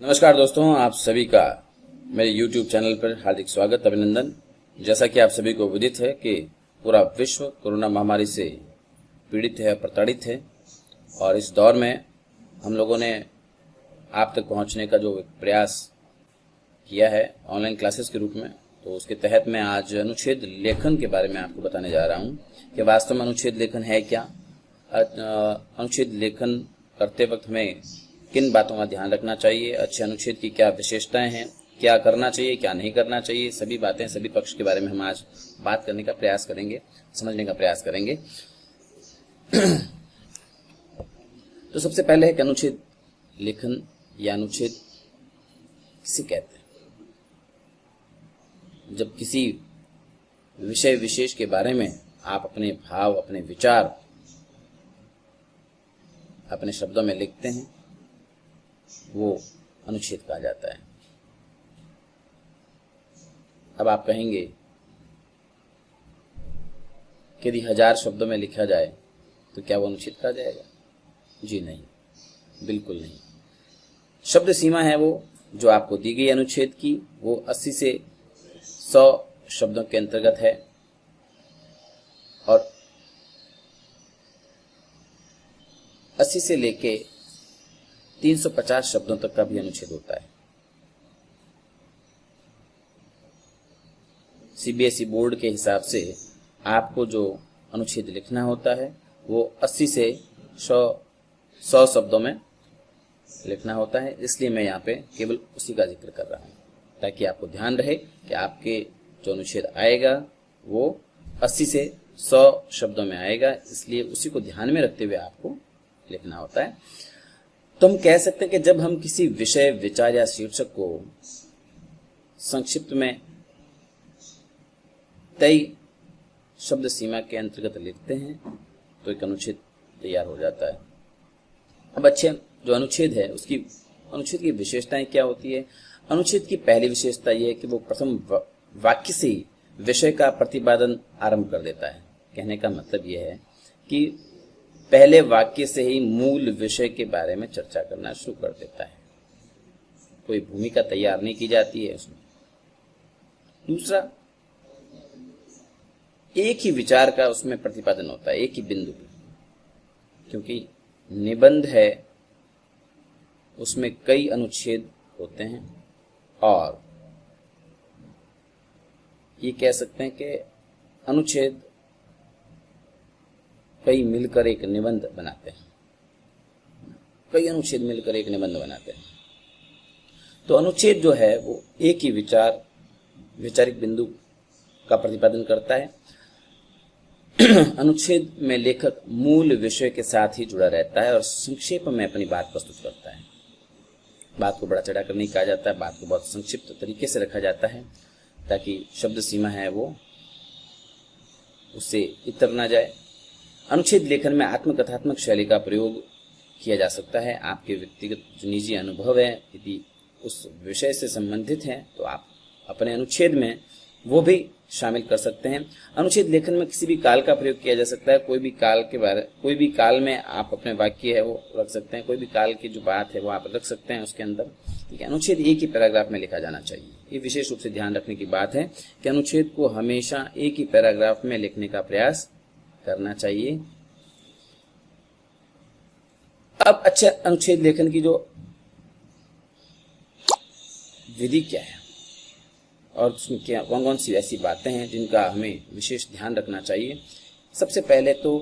नमस्कार दोस्तों, आप सभी का मेरे YouTube चैनल पर हार्दिक स्वागत, अभिनंदन। जैसा कि आप सभी को विदित है कि पूरा विश्व कोरोना महामारी से पीड़ित है, प्रताड़ित है और इस दौर में हम लोगों ने आप तक पहुंचने का जो प्रयास किया है ऑनलाइन क्लासेस के रूप में, तो उसके तहत मैं आज अनुच्छेद लेखन के बारे में आपको बताने जा रहा हूं कि वास्तव में अनुच्छेद लेखन है क्या, अनुच्छेद लेखन करते वक्त हमें किन बातों का ध्यान रखना चाहिए, अच्छे अनुच्छेद की क्या विशेषताएं हैं, क्या करना चाहिए क्या नहीं करना चाहिए, सभी बातें, सभी पक्ष के बारे में हम आज बात करने का प्रयास करेंगे, समझने का प्रयास करेंगे। तो सबसे पहले है कि अनुच्छेद लेखन या अनुच्छेद किसे कहते हैं। जब किसी विषय विशेष के बारे में आप अपने भाव, अपने विचार अपने शब्दों में लिखते हैं, वो अनुच्छेद कहा जाता है। अब आप कहेंगे कि यदि 1000 शब्दों में लिखा जाए तो क्या वो अनुच्छेद कहा जाएगा? जी नहीं, बिल्कुल नहीं। शब्द सीमा है वो जो आपको दी गई अनुच्छेद की, वो 80 से 100 शब्दों के अंतर्गत है और 80 से लेके 350 शब्दों तक का भी अनुच्छेद होता है। सीबीएसई बोर्ड के हिसाब से आपको जो अनुच्छेद लिखना होता है वो 80 से 100 शब्दों में लिखना होता है। इसलिए मैं यहाँ पे केवल उसी का जिक्र कर रहा हूँ ताकि आपको ध्यान रहे कि आपके जो अनुच्छेद आएगा वो 80 से 100 शब्दों में आएगा, इसलिए उसी को ध्यान में रखते हुए आपको लिखना होता है। तो हम कह सकते हैं कि जब हम किसी विषय, विचार या शीर्षक को संक्षिप्त में तय शब्द सीमा के अंतर्गत लिखते हैं तो एक अनुच्छेद तैयार हो जाता है। अब अच्छे जो अनुच्छेद है उसकी अनुच्छेद की विशेषताएं क्या होती है? अनुच्छेद की पहली विशेषता यह है कि वो प्रथम वाक्य से ही विषय का प्रतिपादन आरंभ कर देता है। कहने का मतलब यह है कि पहले वाक्य से ही मूल विषय के बारे में चर्चा करना शुरू कर देता है। कोई भूमिका तैयार नहीं की जाती है उसमें। दूसरा, एक ही विचार का उसमें प्रतिपादन होता है, एक ही बिंदु पे, क्योंकि निबंध है उसमें कई अनुच्छेद होते हैं और ये कह सकते हैं कि अनुच्छेद कई मिलकर एक निबंध बनाते हैं, कई अनुच्छेद मिलकर एक निबंध बनाते हैं। तो अनुच्छेद जो है वो एक ही वैचारिक बिंदु का प्रतिपादन करता है। अनुच्छेद में लेखक मूल विषय के साथ ही जुड़ा रहता है और संक्षेप में अपनी बात प्रस्तुत करता है। बात को बड़ा चढ़ा कर नहीं कहा जाता है, बात को बहुत संक्षिप्त तरीके से रखा जाता है ताकि शब्द सीमा है वो उससे इतर ना जाए। अनुच्छेद लेखन में आत्मकथात्मक शैली का प्रयोग किया जा सकता है। आपके व्यक्तिगत जो निजी अनुभव है यदि उस विषय से संबंधित हैं तो आप अपने अनुच्छेद में वो भी शामिल कर सकते हैं। अनुच्छेद लेखन में किसी भी काल का प्रयोग किया जा सकता है। कोई भी काल में आप अपने वाक्य है वो रख सकते हैं, कोई भी काल की जो बात है वो आप रख सकते हैं उसके अंदर। ठीक है, अनुच्छेद एक ही पैराग्राफ में लिखा जाना चाहिए। ये विशेष रूप से ध्यान रखने की बात है कि अनुच्छेद को हमेशा एक ही पैराग्राफ में लिखने का प्रयास करना चाहिए। अब अच्छा, अनुच्छेद लेखन की जो विधि क्या है और उसमें क्या कौन कौन सी ऐसी बातें हैं जिनका हमें विशेष ध्यान रखना चाहिए। सबसे पहले तो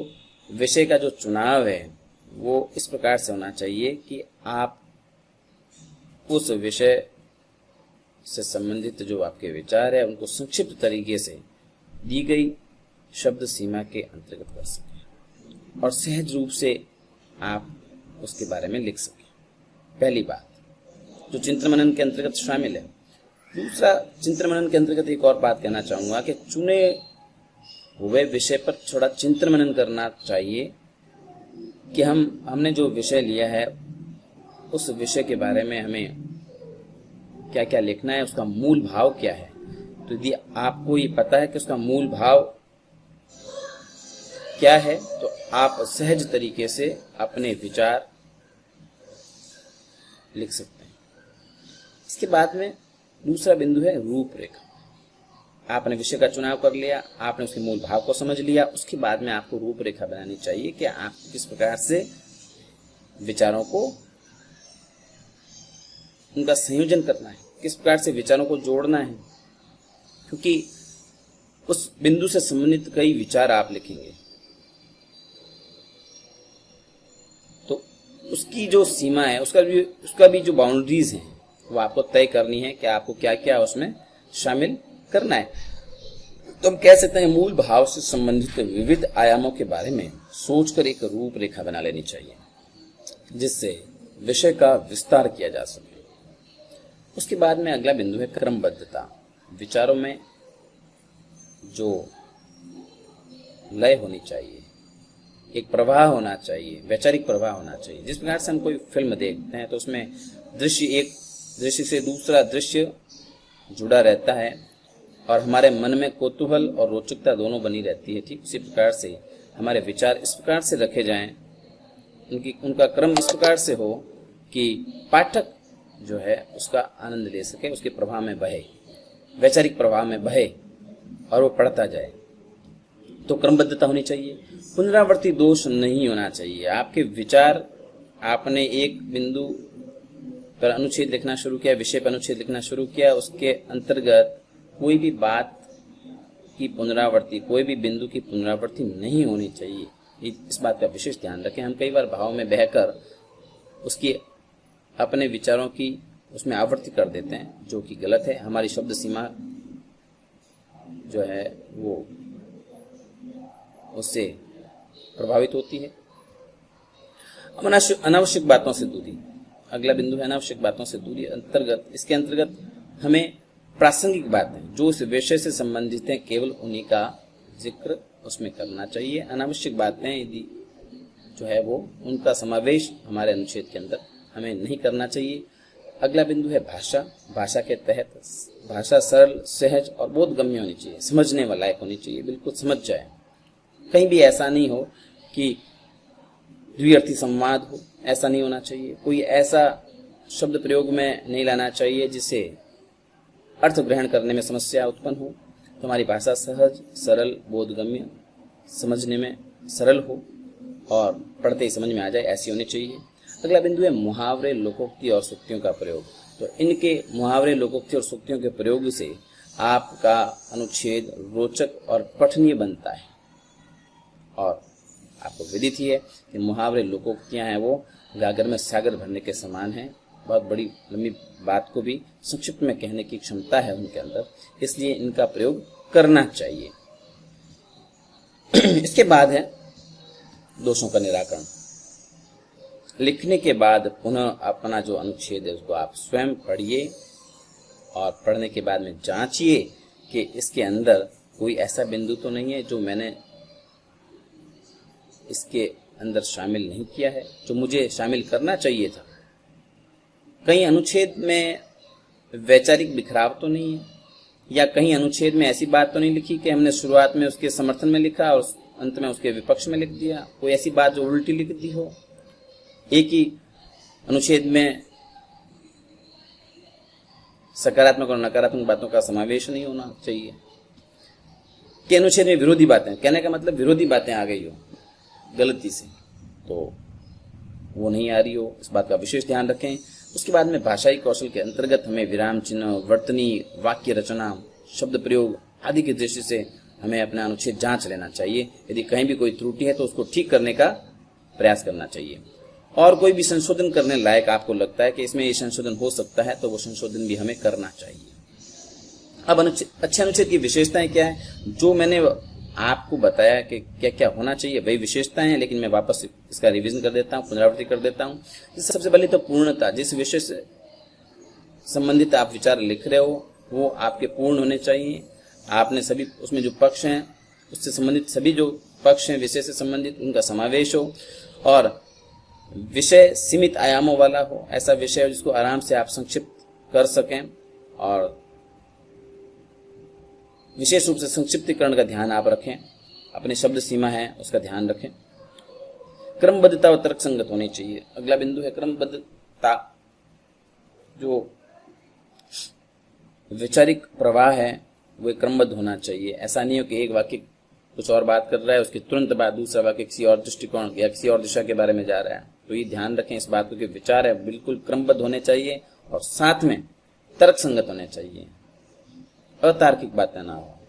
विषय का जो चुनाव है वो इस प्रकार से होना चाहिए कि आप उस विषय से संबंधित जो आपके विचार है उनको संक्षिप्त तरीके से दी गई शब्द सीमा के अंतर्गत कर सकें और सहज रूप से आप उसके बारे में लिख सकें। पहली बात जो चिंतन मनन के अंतर्गत शामिल है। दूसरा, चिंतन मनन के अंतर्गत एक और बात कहना चाहूंगा कि चुने हुए विषय पर थोड़ा चिंतन मनन करना चाहिए कि हमने जो विषय लिया है उस विषय के बारे में हमें क्या क्या लिखना है, उसका मूल भाव क्या है। तो यदि आपको ये पता है कि उसका मूल भाव क्या है तो आप सहज तरीके से अपने विचार लिख सकते हैं। इसके बाद में दूसरा बिंदु है रूपरेखा। आपने विषय का चुनाव कर लिया, आपने उसके मूल भाव को समझ लिया, उसके बाद में आपको रूपरेखा बनानी चाहिए कि आप किस प्रकार से विचारों को, उनका संयोजन करना है, किस प्रकार से विचारों को जोड़ना है, क्योंकि उस बिंदु से संबंधित कई विचार आप लिखेंगे तो उसकी जो सीमा है, उसका भी जो बाउंड्रीज हैं वो आपको तय करनी है कि आपको क्या क्या उसमें शामिल करना है। तो हम कह सकते हैं मूल भाव से संबंधित विविध आयामों के बारे में सोचकर एक रूपरेखा बना लेनी चाहिए जिससे विषय का विस्तार किया जा सके। उसके बाद में अगला बिंदु है क्रमबद्धता। विचारों में जो लय होनी चाहिए, एक प्रवाह होना चाहिए, वैचारिक प्रवाह होना चाहिए। जिस प्रकार से हम कोई फिल्म देखते हैं तो उसमें दृश्य, एक दृश्य से दूसरा दृश्य जुड़ा रहता है और हमारे मन में कौतूहल और रोचकता दोनों बनी रहती है। ठीक उसी प्रकार से हमारे विचार इस प्रकार से रखे जाएं, उनका क्रम इस प्रकार से हो कि पाठक जो है उसका आनंद ले सके, उसके प्रभाव में बहे, वैचारिक प्रभाव में बहे और वो पढ़ता जाए। तो क्रमबद्धता होनी चाहिए। पुनरावर्ती दोष नहीं होना चाहिए। आपके विचार, आपने एक बिंदु पर अनुच्छेद लिखना शुरू किया, विषय पर अनुच्छेद लिखना शुरू किया, उसके अंतर्गत कोई भी बात की पुनरावृत्ति, कोई भी बिंदु की पुनरावृत्ति नहीं होनी चाहिए। इस बात का विशेष ध्यान रखें। हम कई बार भाव में बहकर उसकी अपने विचारों की उसमें आवृत्ति कर देते हैं, जो कि गलत है। हमारी शब्द सीमा जो है वो उससे प्रभावित होती है। अनावश्यक बातों से दूरी, अगला बिंदु है अनावश्यक बातों से दूरी। इसके अंतर्गत हमें प्रासंगिक बातें जो इस विषय से संबंधित हैं केवल उन्हीं का जिक्र उसमें करना चाहिए। अनावश्यक बातें यदि जो है वो उनका समावेश हमारे अनुच्छेद के अंदर हमें नहीं करना चाहिए। अगला बिंदु है भाषा। भाषा के तहत भाषा सरल, सहज और बोधगम्य होनी चाहिए, समझने वाला लायक होनी चाहिए, बिल्कुल समझ जाए। कहीं भी ऐसा नहीं हो कि द्विअर्थी संवाद हो, ऐसा नहीं होना चाहिए। कोई ऐसा शब्द प्रयोग में नहीं लाना चाहिए जिससे अर्थ ग्रहण करने में समस्या उत्पन्न हो। तो हमारी भाषा सहज, सरल, बोधगम्य, समझने में सरल हो और पढ़ते ही समझ में आ जाए, ऐसी होनी चाहिए। अगला बिंदु है मुहावरे, लोकोक्ति और सूक्तियों का प्रयोग। तो इनके मुहावरे, लोकोक्ति और सूक्तियों के प्रयोग से आपका अनुच्छेद रोचक और पठनीय बनता है। और आपको विदित ही है कि मुहावरे, लोकोक्तियां हैं वो गागर में सागर भरने के समान हैं। बहुत बड़ी लंबी बात को भी संक्षिप्त में कहने की क्षमता है उनके अंदर, इसलिए इनका प्रयोग करना चाहिए। इसके बाद है दोषों का निराकरण। लिखने के बाद पुनः अपना जो अनुच्छेद है उसको आप स्वयं पढ़िए और पढ़ने के बाद में जांचिए कि इसके अंदर कोई ऐसा बिंदु तो नहीं है जो मैंने इसके अंदर शामिल नहीं किया है, जो मुझे शामिल करना चाहिए था। कहीं अनुच्छेद में वैचारिक बिखराव तो नहीं है, या कहीं अनुच्छेद में ऐसी बात तो नहीं लिखी कि हमने शुरुआत में उसके समर्थन में लिखा और अंत में उसके विपक्ष में लिख दिया। कोई ऐसी बात जो उल्टी लिख दी हो। एक ही अनुच्छेद में सकारात्मक और नकारात्मक बातों का समावेश नहीं होना चाहिए। कि अनुच्छेद में विरोधी बातें, कहने का मतलब विरोधी बातें आ गई हो गलती से, तो वो नहीं आ रही हो, इस बात का विशेष ध्यान रखें। उसके बाद में भाषाई कौशल के अंतर्गत हमें विराम चिन्ह, वर्तनी, वाक्य रचना, शब्द प्रयोग आदि की दृष्टि से हमें अपना अनुच्छेद जांच लेना चाहिए। यदि कहीं भी कोई त्रुटि है तो उसको ठीक करने का प्रयास करना चाहिए। और कोई भी संशोधन करने लायक आपको लगता है कि इसमें ये संशोधन हो सकता है तो वो संशोधन भी हमें करना चाहिए। अब अच्छे अनुच्छेद की विशेषताएं क्या है, जो मैंने आपको बताया कि क्या क्या होना चाहिए वही विशेषताएं हैं, लेकिन मैं वापस इसका रिवीजन कर देता हूँ, पुनरावृत्ति कर देता हूँ। सबसे पहले तो पूर्णता। जिस विषय से संबंधित आप विचार लिख रहे हो वो आपके पूर्ण होने चाहिए। आपने सभी उसमें जो पक्ष हैं उससे संबंधित सभी जो पक्ष हैं विषय से संबंधित उनका समावेश हो, और विषय सीमित आयामों वाला हो। ऐसा विषय जिसको आराम से आप संक्षिप्त कर सकें, और विशेष रूप से संक्षिप्तीकरण का ध्यान आप रखें। अपने शब्द सीमा है उसका ध्यान रखें। क्रमबद्धता और तर्क संगत होनी चाहिए। अगला बिंदु है क्रमबद्धता। जो वैचारिक प्रवाह है वो क्रमबद्ध होना चाहिए। ऐसा नहीं हो कि एक वाक्य कुछ और बात कर रहा है, उसके तुरंत बाद दूसरा वाक्य किसी और दृष्टिकोण या किसी और दिशा के बारे में जा रहा है। तो ये ध्यान रखें इस बात को कि विचार है बिल्कुल क्रमबद्ध होने चाहिए और साथ में तर्क संगत होने चाहिए, अतार्किक बातें ना हो।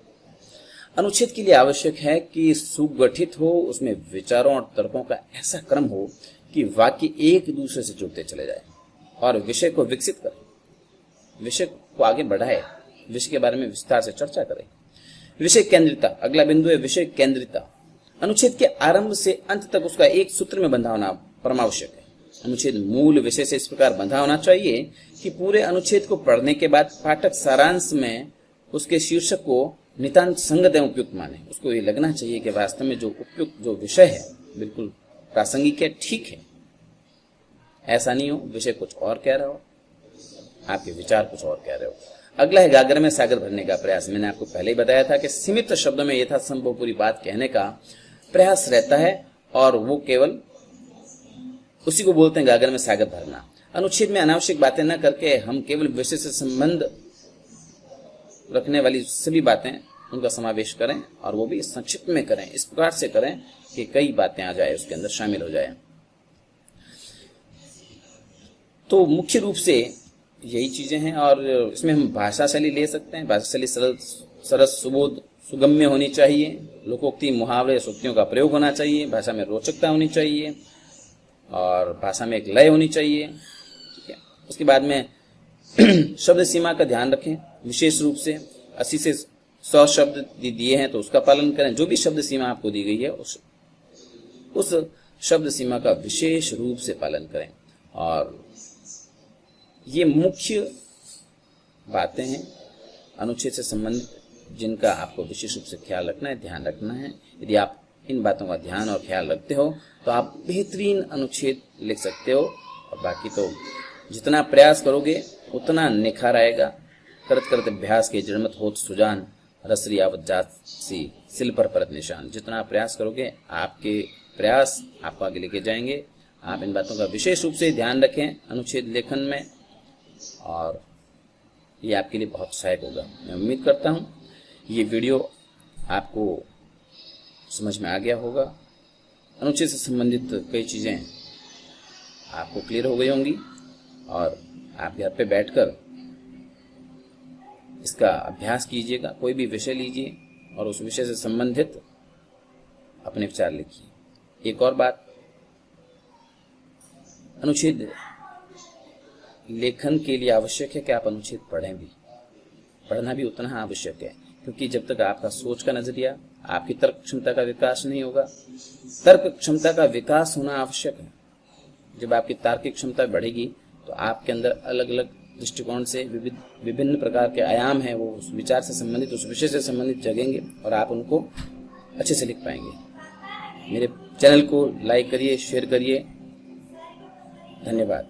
अनुच्छेद के लिए आवश्यक है कि सुगठित हो, उसमें विचारों और तर्कों का ऐसा क्रम हो कि वाक्य एक दूसरे से जुड़ते चले जाए और विषय को विकसित करे, विषय को आगे बढ़ाए, विषय के बारे में विस्तार से चर्चा करे। विषय केंद्रिता, अगला बिंदु है विषय केंद्रिता। अनुच्छेद के आरंभ से अंत तक उसका एक सूत्र में बंधा होना परमावश्यक है। अनुच्छेद मूल विषय से इस प्रकार बंधा होना चाहिए कि पूरे अनुच्छेद को पढ़ने के बाद पाठक सारांश में उसके शीर्षक को नितांत संगत एवं उपयुक्त माने। उसको ये लगना चाहिए कि वास्तव में जो उपयुक्त जो विषय है बिल्कुल प्रासंगिक है, ठीक है। ऐसा नहीं हो विषय कुछ और कह रहा हो, आपके विचार कुछ और कह रहे हो। अगला है गागर में सागर भरने का प्रयास। मैंने आपको पहले ही बताया था कि सीमित शब्दों में यथासंभव पूरी बात कहने का प्रयास रहता है और वो केवल उसी को बोलते हैं गागर में सागर भरना। अनुच्छेद में अनावश्यक बातें न करके हम केवल विषय से संबंध रखने वाली सभी बातें उनका समावेश करें और वो भी संक्षिप्त में करें, इस प्रकार से करें कि कई बातें आ जाए, उसके अंदर शामिल हो जाए। तो मुख्य रूप से यही चीजें हैं और इसमें हम भाषा शैली ले सकते हैं। भाषा शैली सरल, सरस, सुबोध, सुगम्य होनी चाहिए। लोकोक्ति, मुहावरे, सूक्तियों का प्रयोग होना चाहिए। भाषा में रोचकता होनी चाहिए और भाषा में एक लय होनी चाहिए। ठीक है। उसके बाद में शब्द सीमा का ध्यान रखें, विशेष रूप से 80 से 100 शब्द दिए हैं तो उसका पालन करें। जो भी शब्द सीमा आपको दी गई है उस शब्द सीमा का विशेष रूप से पालन करें। और ये मुख्य बातें हैं अनुच्छेद से संबंधित जिनका आपको विशेष रूप से ख्याल रखना है, ध्यान रखना है। यदि आप इन बातों का ध्यान और ख्याल रखते हो तो आप बेहतरीन अनुच्छेद लिख सकते हो। और बाकी तो जितना प्रयास करोगे उतना निखार आएगा। करत करत अभ्यास के जड़मत होत सुजान, रसरी आवत जात सी सिल पर परत निशान। जितना प्रयास करोगे आपके प्रयास आपको आगे लेके जाएंगे। आप इन बातों का विशेष रूप से ध्यान रखें अनुच्छेद लेखन में और ये आपके लिए बहुत सहायक होगा। मैं उम्मीद करता हूँ ये वीडियो आपको समझ में आ गया होगा। अनुच्छेद से संबंधित कई चीज़ें आपको क्लियर हो गई होंगी और आप घर पे बैठकर इसका अभ्यास कीजिएगा। कोई भी विषय लीजिए और उस विषय से संबंधित अपने विचार लिखिए। एक और बात, अनुच्छेद लेखन के लिए आवश्यक है कि आप अनुच्छेद पढ़ें भी। पढ़ना भी उतना आवश्यक है क्योंकि जब तक आपका सोच का नजरिया, आपकी तर्क क्षमता का विकास नहीं होगा। तर्क क्षमता का विकास होना आवश्यक है। जब आपकी तार्किक क्षमता बढ़ेगी तो आपके अंदर अलग अलग दृष्टिकोण से विभिन्न प्रकार के आयाम हैं, वो उस विचार से संबंधित, उस विषय से संबंधित जगेंगे और आप उनको अच्छे से लिख पाएंगे। मेरे चैनल को लाइक करिए, शेयर करिए। धन्यवाद।